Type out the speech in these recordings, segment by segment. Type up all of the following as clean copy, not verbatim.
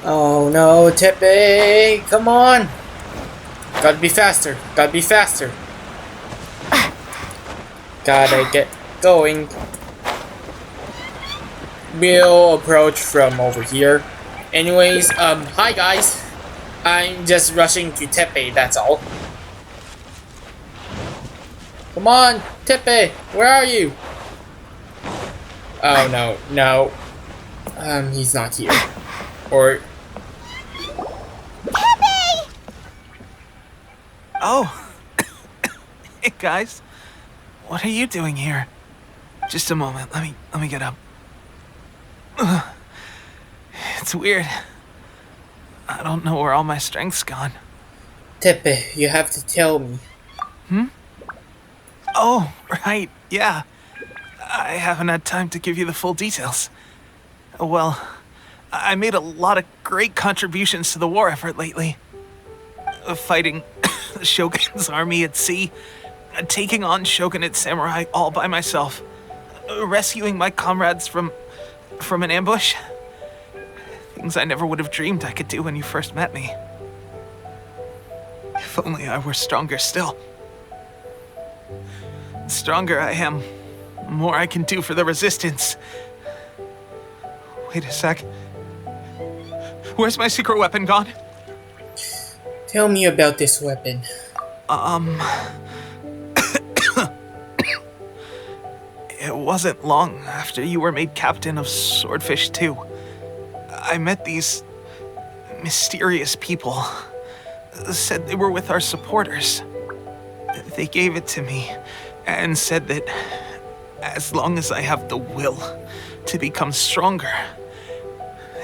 Oh no, Teppei! Come on! Gotta be faster. Gotta be faster. Gotta get going. We'll approach from over here. Anyways, hi guys. I'm just rushing to Teppei, that's all. Come on, Teppei, where are you? Oh no, no. He's not here. Or... Teppei! Oh. Hey guys. What are you doing here? Just a moment, let me get up. It's weird. I don't know where all my strength's gone. Teppei, you have to tell me. Oh, right, yeah. I haven't had time to give you the full details. Well, I made a lot of great contributions to the war effort lately. Fighting the Shogun's army at sea, taking on Shogunate samurai all by myself, rescuing my comrades from an ambush. Things I never would have dreamed I could do when you first met me. If only I were stronger still. The stronger I am, the more I can do for the resistance. Wait a sec. Where's my secret weapon gone? Tell me about this weapon. It wasn't long after you were made captain of Swordfish 2. I met these mysterious people. Said they were with our supporters. They gave it to me and said that as long as I have the will to become stronger,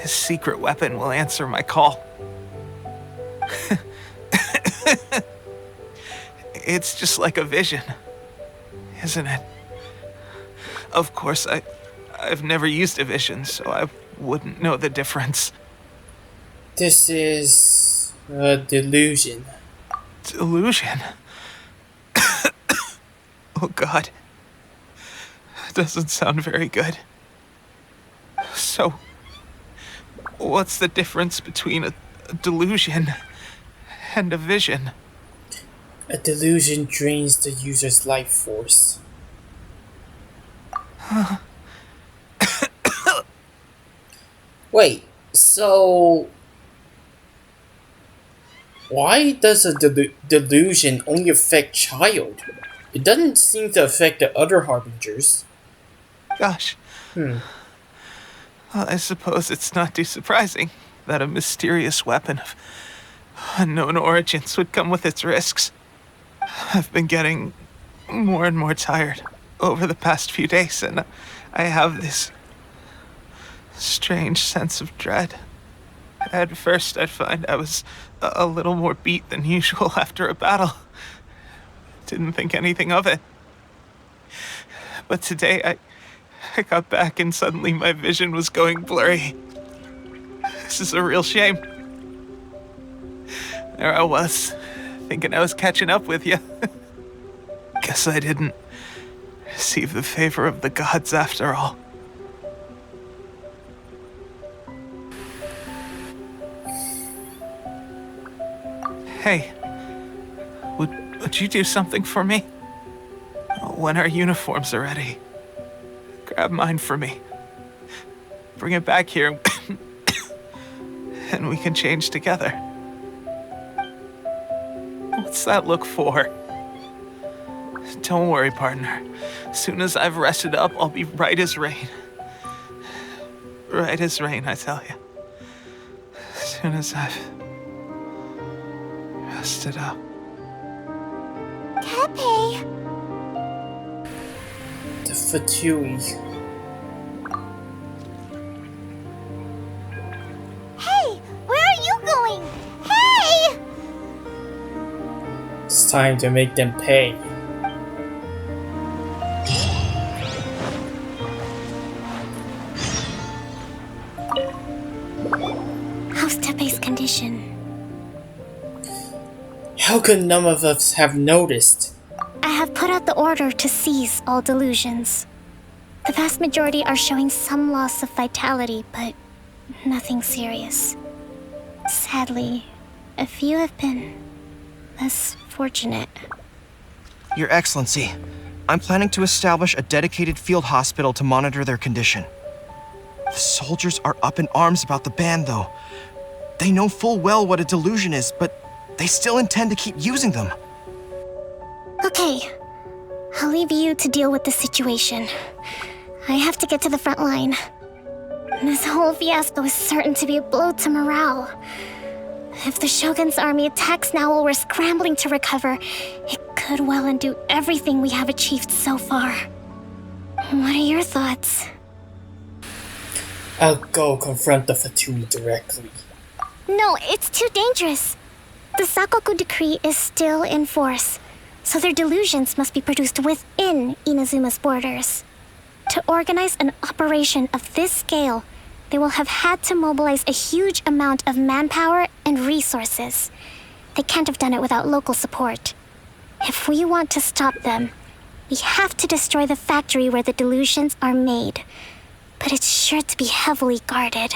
this secret weapon will answer my call. It's just like a vision, isn't it? Of course, I've never used a vision, so I wouldn't know the difference. This is a delusion. Delusion? Oh God. Doesn't sound very good. So, what's the difference between a delusion and a vision? A delusion drains the user's life force. Wait, so... why does a delusion only affect child? It doesn't seem to affect the other harbingers. Gosh. Well, I suppose it's not too surprising that a mysterious weapon of unknown origins would come with its risks. I've been getting more and more tired over the past few days, and I have this strange sense of dread. At first, I'd find I was a little more beat than usual after a battle. Didn't think anything of it. But today, I got back and suddenly my vision was going blurry. This is a real shame. There I was, thinking I was catching up with you. Guess I didn't receive the favor of the gods after all. Hey, would you do something for me? When our uniforms are ready, grab mine for me. Bring it back here, and we can change together. What's that look for? Don't worry, partner. As soon as I've rested up, I'll be right as rain. Right as rain, I tell you. As soon as I've rested up. Teppei! The Fatui. Hey! Where are you going? Hey! It's time to make them pay. How's Teppei's condition? How could none of us have noticed? I have put out the order to seize all delusions. The vast majority are showing some loss of vitality, but nothing serious. Sadly, a few have been less fortunate. Your Excellency, I'm planning to establish a dedicated field hospital to monitor their condition. The soldiers are up in arms about the ban, though. They know full well what a delusion is, but they still intend to keep using them. Okay, I'll leave you to deal with the situation. I have to get to the front line. This whole fiasco is certain to be a blow to morale. If the Shogun's army attacks now while we're scrambling to recover, it could well undo everything we have achieved so far. What are your thoughts? I'll go confront the Fatui directly. No, it's too dangerous. The Sakoku decree is still in force, so their delusions must be produced within Inazuma's borders. To organize an operation of this scale, they will have had to mobilize a huge amount of manpower and resources. They can't have done it without local support. If we want to stop them, we have to destroy the factory where the delusions are made. But it's sure to be heavily guarded.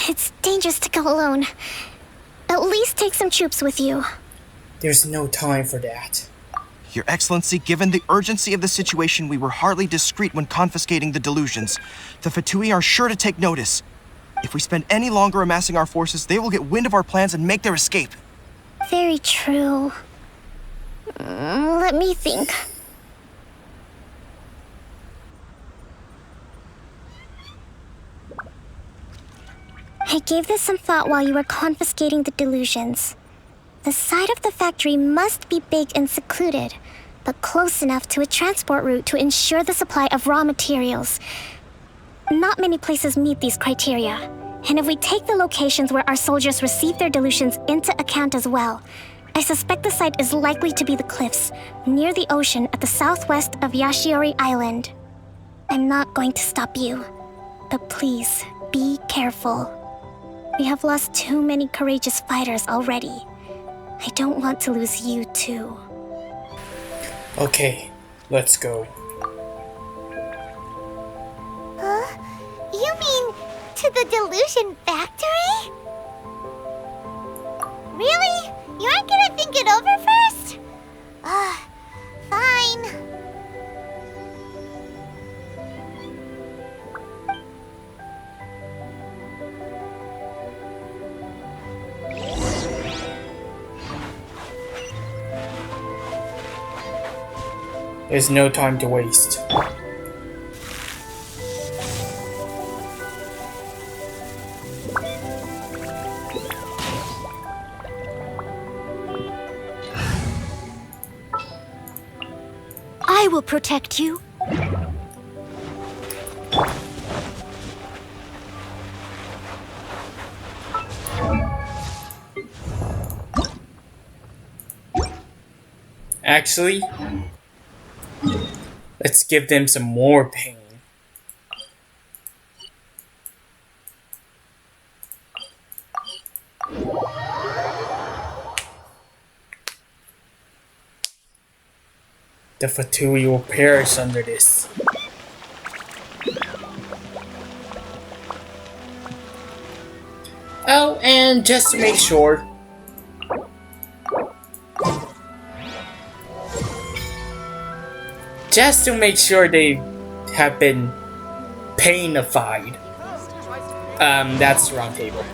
It's dangerous to go alone. At least take some troops with you. There's no time for that. Your Excellency, given the urgency of the situation, we were hardly discreet when confiscating the delusions. The Fatui are sure to take notice. If we spend any longer amassing our forces, they will get wind of our plans and make their escape. Very true. Let me think. I gave this some thought while you were confiscating the delusions. The side of the factory must be big and secluded, but close enough to a transport route to ensure the supply of raw materials. Not many places meet these criteria, and if we take the locations where our soldiers receive their delusions into account as well, I suspect the site is likely to be the cliffs, near the ocean at the southwest of Yashiori Island. I'm not going to stop you, but please, be careful. We have lost too many courageous fighters already. I don't want to lose you too. Okay, let's go. You mean to the delusion factory? Really? You aren't gonna think it over first? Fine. There's no time to waste. I will protect you. Actually, let's give them some more pain. The Fatui will perish under this. Oh, and just to make sure, they have been painified. That's the wrong table.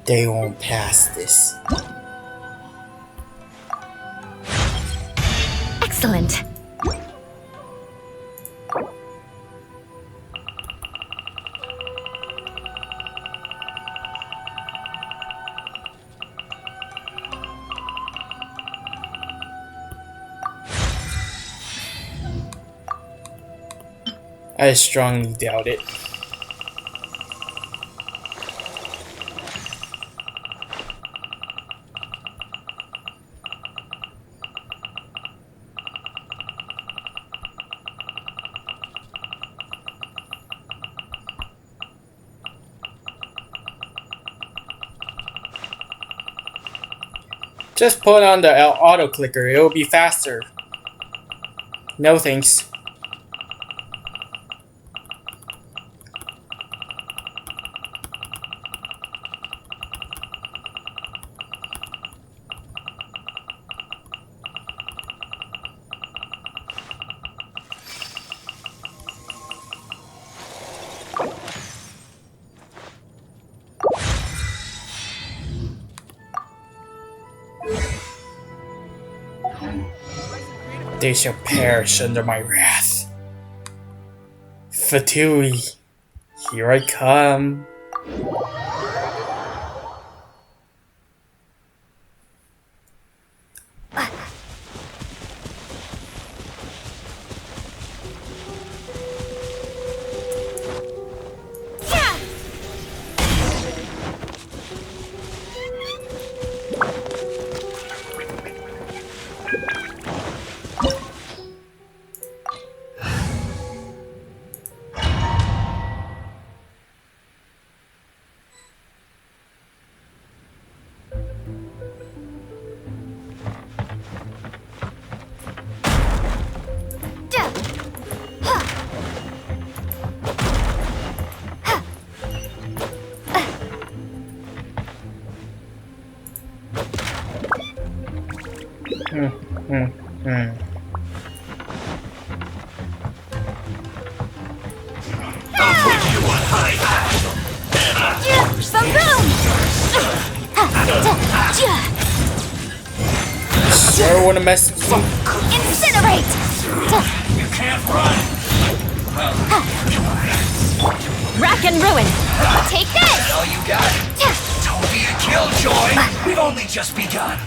They won't pass this. Excellent. I strongly doubt it. Just put on the auto clicker, it will be faster. No thanks. They shall perish under my wrath. Fatui, here I come. Sure wanna mess with you? Incinerate! You can't run! Rack and ruin! Take this! All you got? Don't be a killjoy! We've only just begun!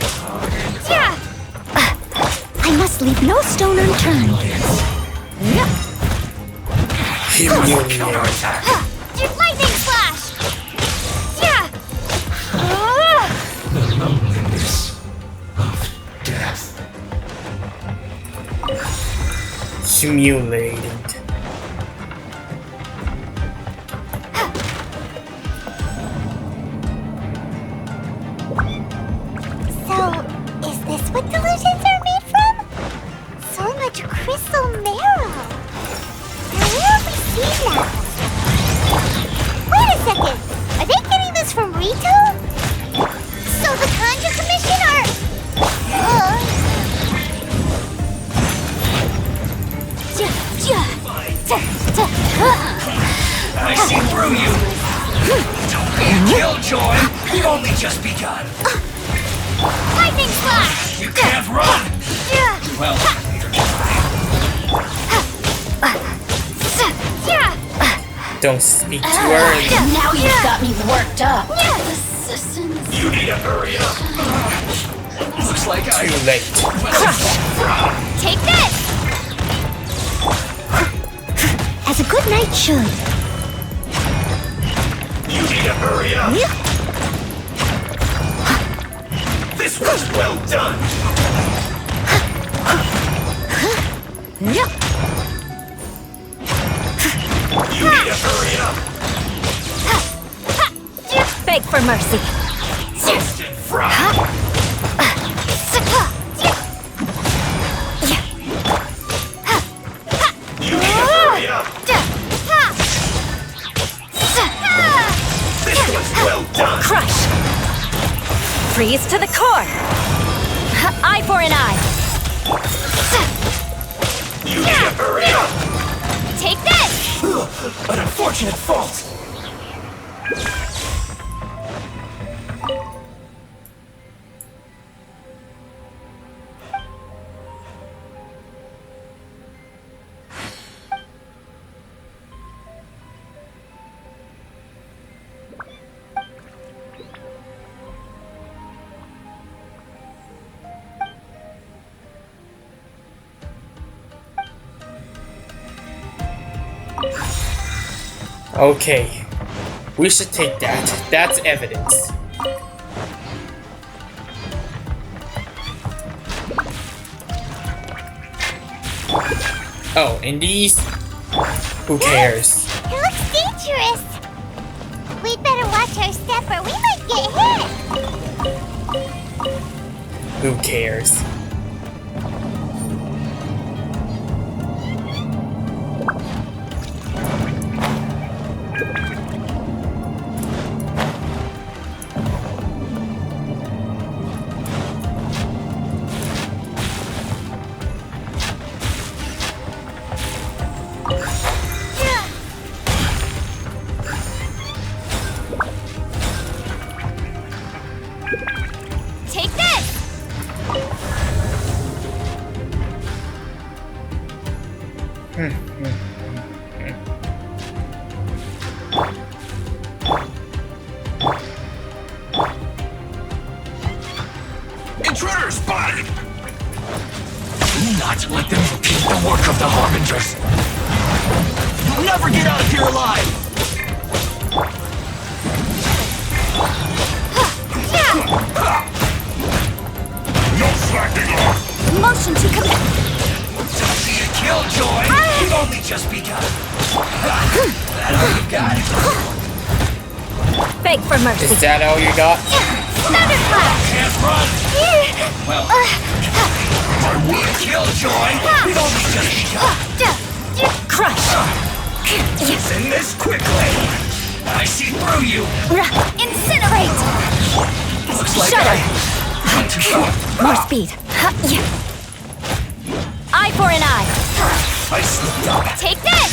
I must leave no stone unturned. Humiliating. Counterattack! Lightning slash! The loneliness of death. Humiliating. So, is this what delusions are made from? So much crystal marrow. Now where have we seen that? Wait a second! Are they getting this from Rito? So the Conjure Commission are... I see through you! Don't be a killjoy! We've only just begun! Lightning slash! You can't run! Well, Don't speak too early. Now you've got me worked up. you need to hurry up! Looks like Too late. Take this! As a good knight should. You need to hurry up! This was well done! You need to hurry up! Beg for mercy. Instant fry! You need to hurry up! This was well done! Crush. Freeze to the core. Eye for an eye. You need to hurry up! Take this! An unfortunate fault! Okay. We should take that. That's evidence. Oh, and these? Who cares? It looks dangerous. We'd better watch our step or we might get hit. Who cares? Take this! Intruder spotted! Do not let them repeat the work of the Harbingers. You'll never get out of here alive! No slacking off! Motion to commit. Don't see a killjoy! You've only just begun. That's all you got. Beg for mercy. Is that all you got? Thunderclap! Can't run! Well, are we a killjoy? We've only just begun. Crush! It's in this quickly! I see through you! Incinerate! Looks like Shudder! Not too far. More speed. Eye for an eye. I slipped up. Take this!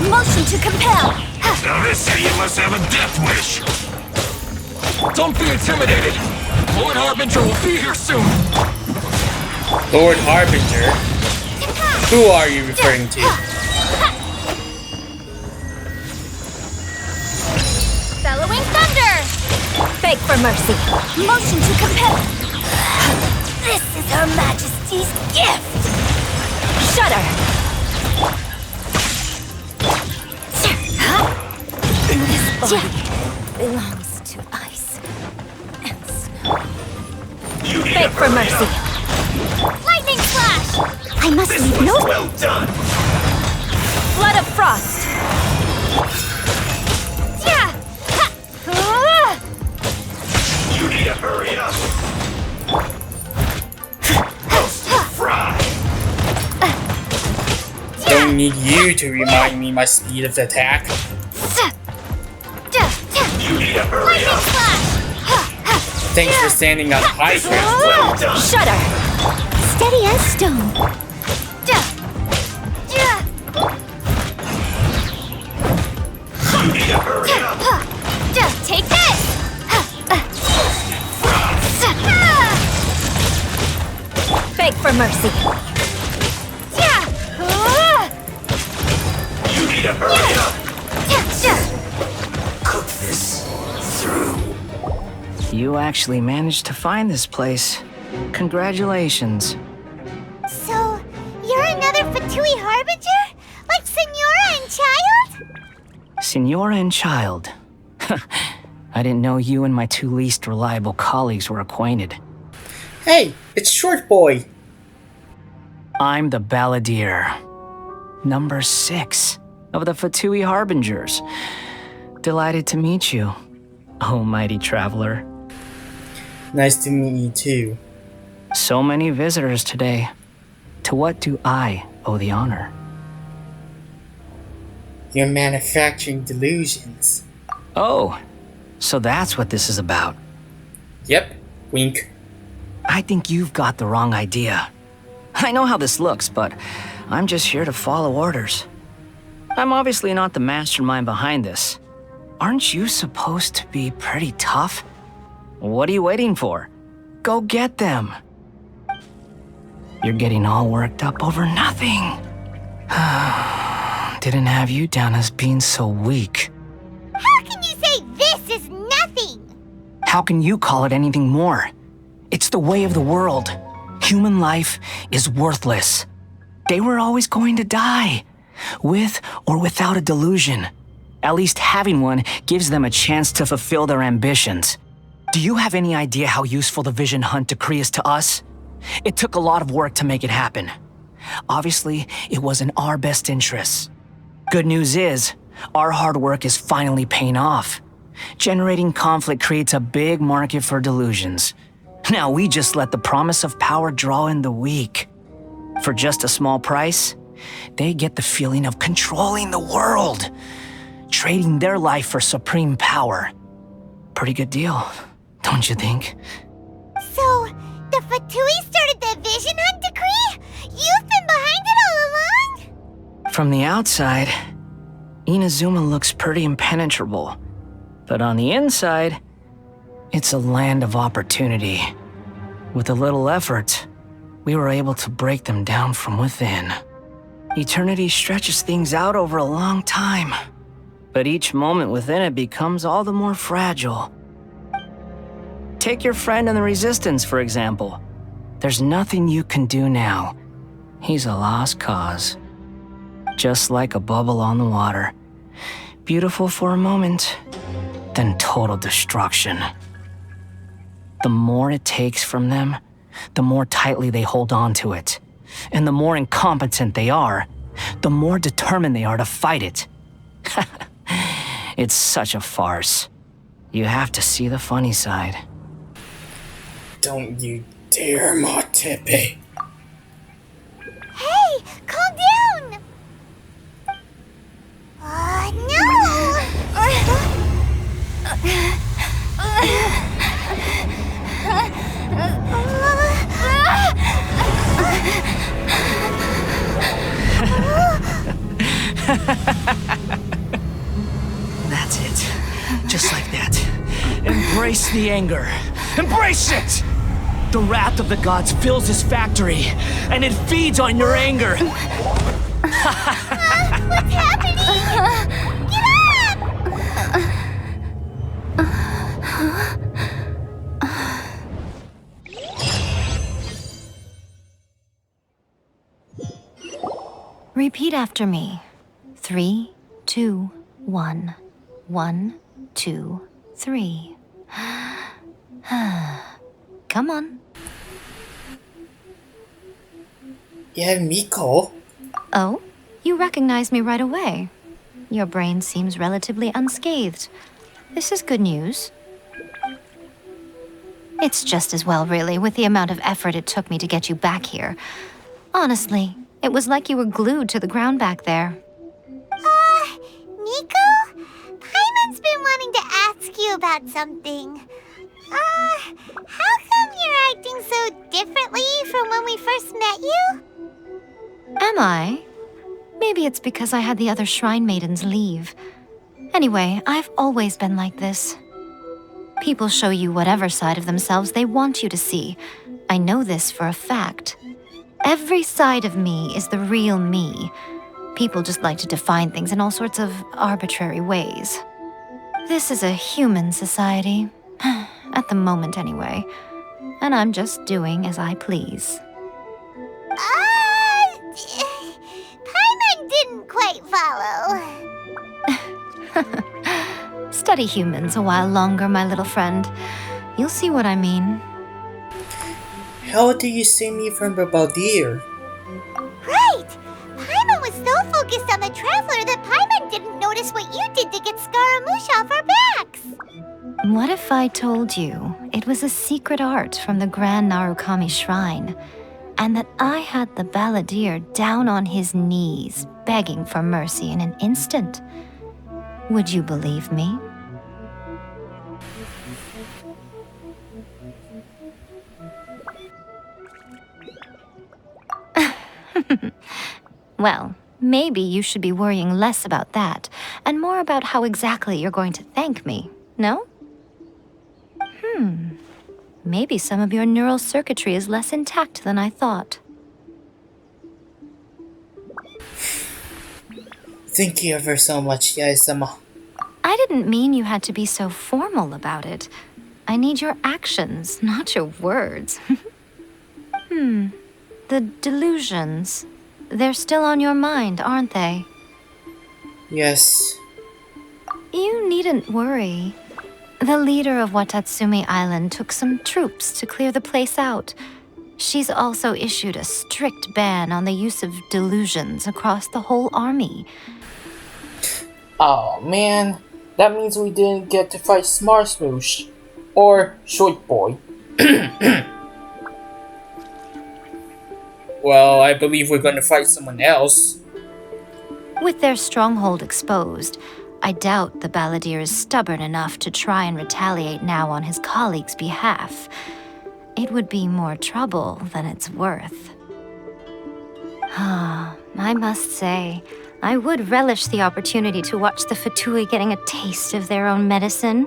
Motion to compel. Now this idiot must have a death wish. Don't be intimidated. Lord Harbinger will be here soon. Lord Harbinger? Who are you referring to? Bellowing thunder! Beg for mercy. Motion to compel. This is Her Majesty's gift. Shudder. This body belongs to ice and snow. Beg for mercy. Lightning flash! I must leave no. Well done. Flood of frost. Yeah. You need to hurry up. Roasted fry. Don't need you to remind me my speed of attack. You need to hurry up. Thanks for standing on high ground. Well done. Shudder. Steady as stone. You need to hurry up. Take this. Beg for mercy. You need to hurry up. Cook this through. You actually managed to find this place. Congratulations. So, you're another Fatui Harbinger? Like Senora and Child? Senora and Child. I didn't know you and my two least reliable colleagues were acquainted. Hey, it's Short Boy. I'm the Balladeer. Number 6 of the Fatui Harbingers. Delighted to meet you, oh mighty traveler. Nice to meet you too. So many visitors today. To what do I owe the honor? You're manufacturing delusions. Oh, so that's what this is about. Yep, wink. I think you've got the wrong idea. I know how this looks, but I'm just here to follow orders. I'm obviously not the mastermind behind this. Aren't you supposed to be pretty tough? What are you waiting for? Go get them. You're getting all worked up over nothing. Didn't have you down as being so weak. How can you say this is nothing? How can you call it anything more? It's the way of the world. Human life is worthless. They were always going to die, with or without a delusion. At least having one gives them a chance to fulfill their ambitions. Do you have any idea how useful the Vision Hunt decree is to us? It took a lot of work to make it happen. Obviously, it was in our best interests. Good news is, our hard work is finally paying off. Generating conflict creates a big market for delusions. Now we just let the promise of power draw in the weak. For just a small price, they get the feeling of controlling the world, trading their life for supreme power. Pretty good deal, don't you think? So, the Fatui started the Vision Hunt decree? You've been behind it all along? From the outside, Inazuma looks pretty impenetrable. But on the inside, it's a land of opportunity. With a little effort, we were able to break them down from within. Eternity stretches things out over a long time, but each moment within it becomes all the more fragile. Take your friend in the Resistance, for example. There's nothing you can do now. He's a lost cause. Just like a bubble on the water. Beautiful for a moment, then total destruction. The more it takes from them, the more tightly they hold on to it. And the more incompetent they are, the more determined they are to fight it. It's such a farce. You have to see the funny side. Don't you dare mock Teppei. Hey, calm down! That's it. Just like that. Embrace the anger. Embrace it! The wrath of the gods fills this factory, and it feeds on your anger. What's happening? Get up! Repeat after me. 3, 2, 1. 1, 2, 3. Come on. Yeah, Miko. Oh, you recognize me right away. Your brain seems relatively unscathed. This is good news. It's just as well, really, with the amount of effort it took me to get you back here. Honestly, it was like you were glued to the ground back there. Nico? Paimon's been wanting to ask you about something. How come you're acting so differently from when we first met you? Am I? Maybe it's because I had the other shrine maidens leave. Anyway, I've always been like this. People show you whatever side of themselves they want you to see. I know this for a fact. Every side of me is the real me. People just like to define things in all sorts of arbitrary ways. This is a human society. At the moment, anyway. And I'm just doing as I please. Paimon didn't quite follow. Study humans a while longer, my little friend. You'll see what I mean. How do you see me from the Baldir? Right! Paimon was so focused on the Traveler that Paimon didn't notice what you did to get Scaramouche off our backs. What if I told you it was a secret art from the Grand Narukami Shrine, and that I had the balladeer down on his knees, begging for mercy in an instant? Would you believe me? Well, maybe you should be worrying less about that, and more about how exactly you're going to thank me, no? Maybe some of your neural circuitry is less intact than I thought. Thank you ever so much, Yae-sama. I didn't mean you had to be so formal about it. I need your actions, not your words. The delusions. They're still on your mind, aren't they? Yes. You needn't worry. The leader of Watatsumi Island took some troops to clear the place out. She's also issued a strict ban on the use of delusions across the whole army. Oh man, that means we didn't get to fight Scaramouche or Short Boy. Well, I believe we're gonna fight someone else. With their stronghold exposed, I doubt the balladeer is stubborn enough to try and retaliate now on his colleague's behalf. It would be more trouble than it's worth. I must say, I would relish the opportunity to watch the Fatui getting a taste of their own medicine.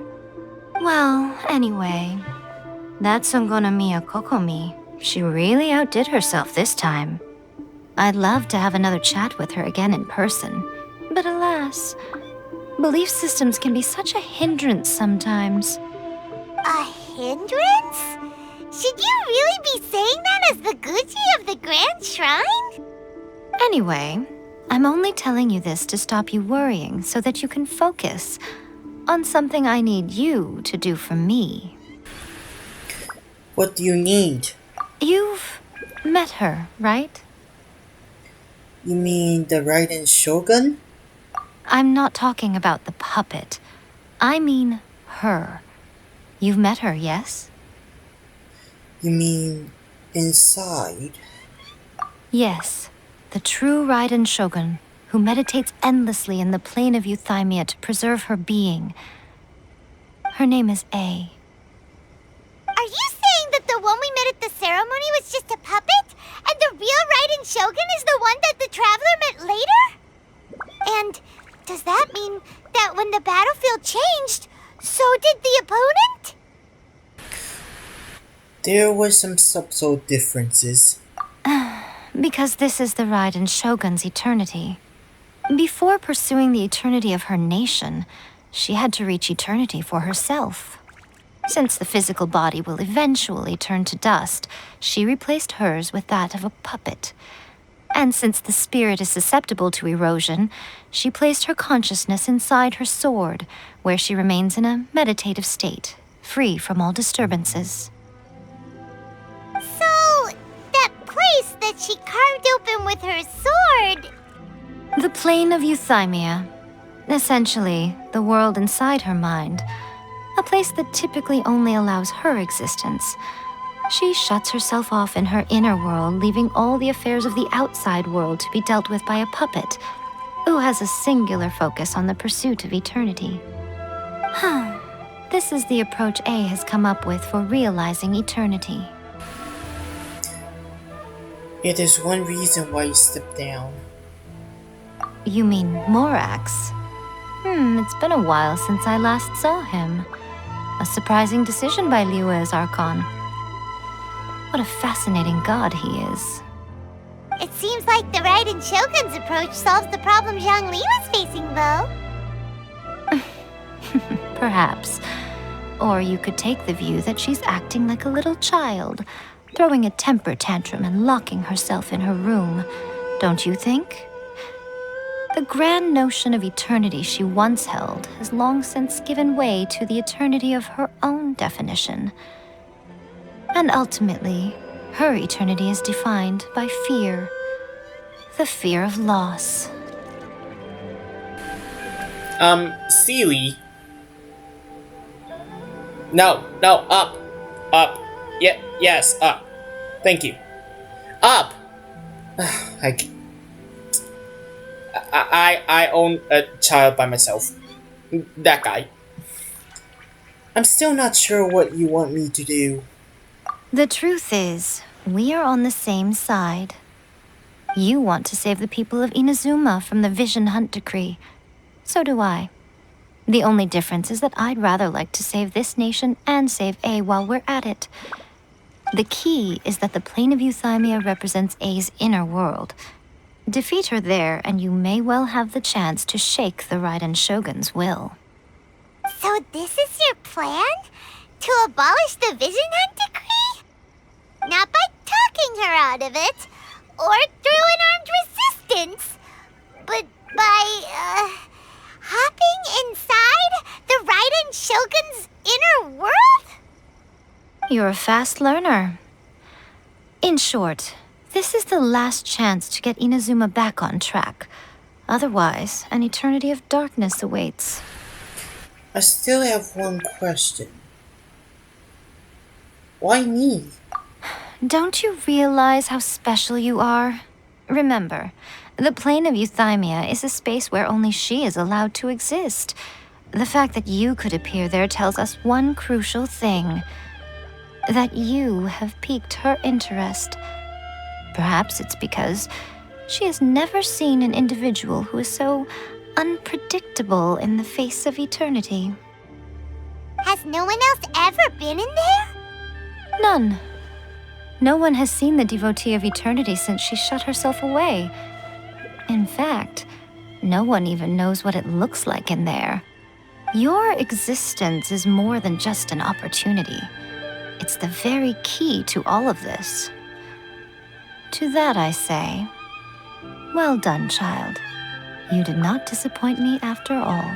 Well, anyway, that Songonamiya Kokomi, she really outdid herself this time. I'd love to have another chat with her again in person, but alas, belief systems can be such a hindrance sometimes. A hindrance? Should you really be saying that as the Gucci of the Grand Shrine? Anyway, I'm only telling you this to stop you worrying so that you can focus on something I need you to do for me. What do you need? You've met her, right? You mean the Raiden Shogun? I'm not talking about the puppet. I mean her. You've met her, yes? You mean inside? Yes, the true Raiden Shogun, who meditates endlessly in the plane of Euthymia to preserve her being. Her name is A. Are you saying that the one we met at the ceremony was just a puppet? And the real Raiden Shogun is the one that the Traveler met later? And does that mean that when the battlefield changed, so did the opponent? There were some subtle differences. Because this is the Raiden Shogun's eternity. Before pursuing the eternity of her nation, she had to reach eternity for herself. Since the physical body will eventually turn to dust, she replaced hers with that of a puppet. And since the spirit is susceptible to erosion, she placed her consciousness inside her sword, where she remains in a meditative state, free from all disturbances. So, that place that she carved open with her sword... The plane of Euthymia. Essentially, the world inside her mind. A place that typically only allows her existence. She shuts herself off in her inner world, leaving all the affairs of the outside world to be dealt with by a puppet, who has a singular focus on the pursuit of eternity. This is the approach A has come up with for realizing eternity. It is one reason why you stepped down. You mean Morax? It's been a while since I last saw him. A surprising decision by Liyue's Archon. What a fascinating god he is. It seems like the Raiden Shogun's approach solves the problem Zhang Li was facing, though. Perhaps. Or you could take the view that she's acting like a little child, throwing a temper tantrum and locking herself in her room. Don't you think? The grand notion of eternity she once held has long since given way to the eternity of her own definition. And ultimately, her eternity is defined by fear. The fear of loss. Seely. No, up. Up. Yes, up. Thank you. Up! I own a child by myself. That guy. I'm still not sure what you want me to do. The truth is, we are on the same side. You want to save the people of Inazuma from the Vision Hunt decree. So do I. The only difference is that I'd rather like to save this nation and save A while we're at it. The key is that the plane of Euthymia represents A's inner world. Defeat her there, and you may well have the chance to shake the Raiden Shogun's will. So this is your plan? To abolish the Vision Hunt decree? Not by talking her out of it, or through an armed resistance, but by, hopping inside the Raiden Shogun's inner world? You're a fast learner. In short, this is the last chance to get Inazuma back on track. Otherwise, an eternity of darkness awaits. I still have one question. Why me? Don't you realize how special you are? Remember, the plane of Euthymia is a space where only she is allowed to exist. The fact that you could appear there tells us one crucial thing. That you have piqued her interest. Perhaps it's because she has never seen an individual who is so unpredictable in the face of eternity. Has no one else ever been in there? None. No one has seen the devotee of eternity since she shut herself away. In fact, no one even knows what it looks like in there. Your existence is more than just an opportunity. It's the very key to all of this. To that I say, well done, child. You did not disappoint me after all.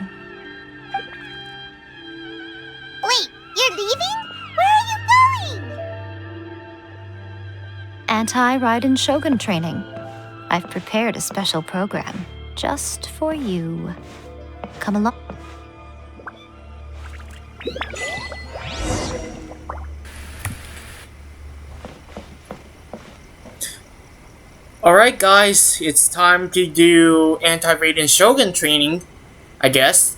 Wait, you're leaving? Where are you going? Anti-Raiden Shogun training. I've prepared a special program just for you. Come along. Alright guys, it's time to do Anti-Raiden Shogun training, I guess.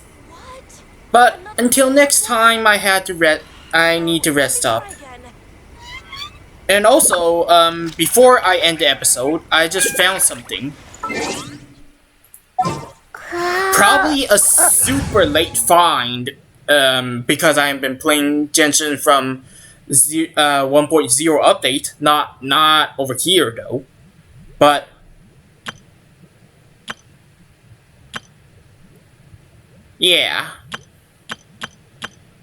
But until next time, I need to rest up. And also, before I end the episode, I just found something. Probably a super late find, because I have been playing Genshin from 1.0 update, not over here though. But yeah.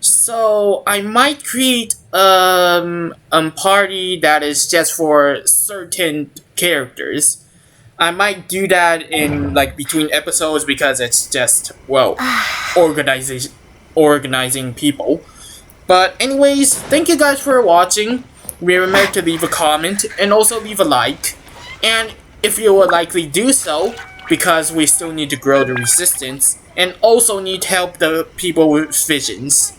So I might create a party that is just for certain characters. I might do that in like between episodes because it's just, well, organizing people. But anyways, thank you guys for watching. Remember to leave a comment and also leave a like. And if you would likely do so, because we still need to grow the resistance and also need help the people with visions.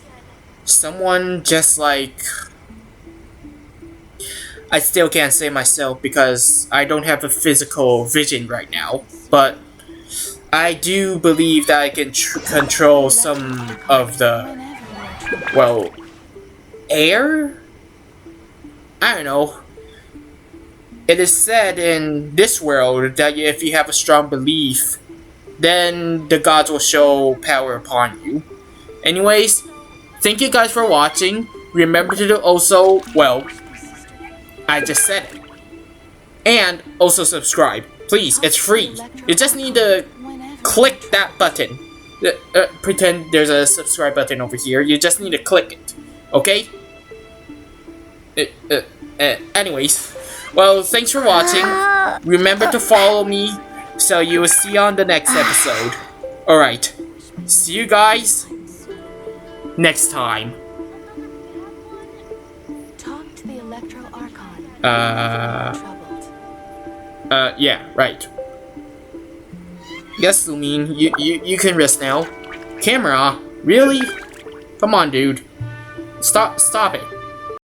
Someone just like... I still can't say myself because I don't have a physical vision right now, but I do believe that I can control some of the, well, air? I don't know. It is said in this world that if you have a strong belief, then the gods will show power upon you. Anyways, thank you guys for watching. Remember to do also, well, I just said it. And also subscribe. Please, it's free. You just need to click that button. Pretend there's a subscribe button over here. You just need to click it. Okay? Anyways. Well, thanks for watching. Remember to follow me, so you will see you on the next episode. Alright. See you guys next time. Talk to the Electro Archon. Yeah, right. Yes, Lumine, you can rest now. Camera? Really? Come on, dude. Stop it.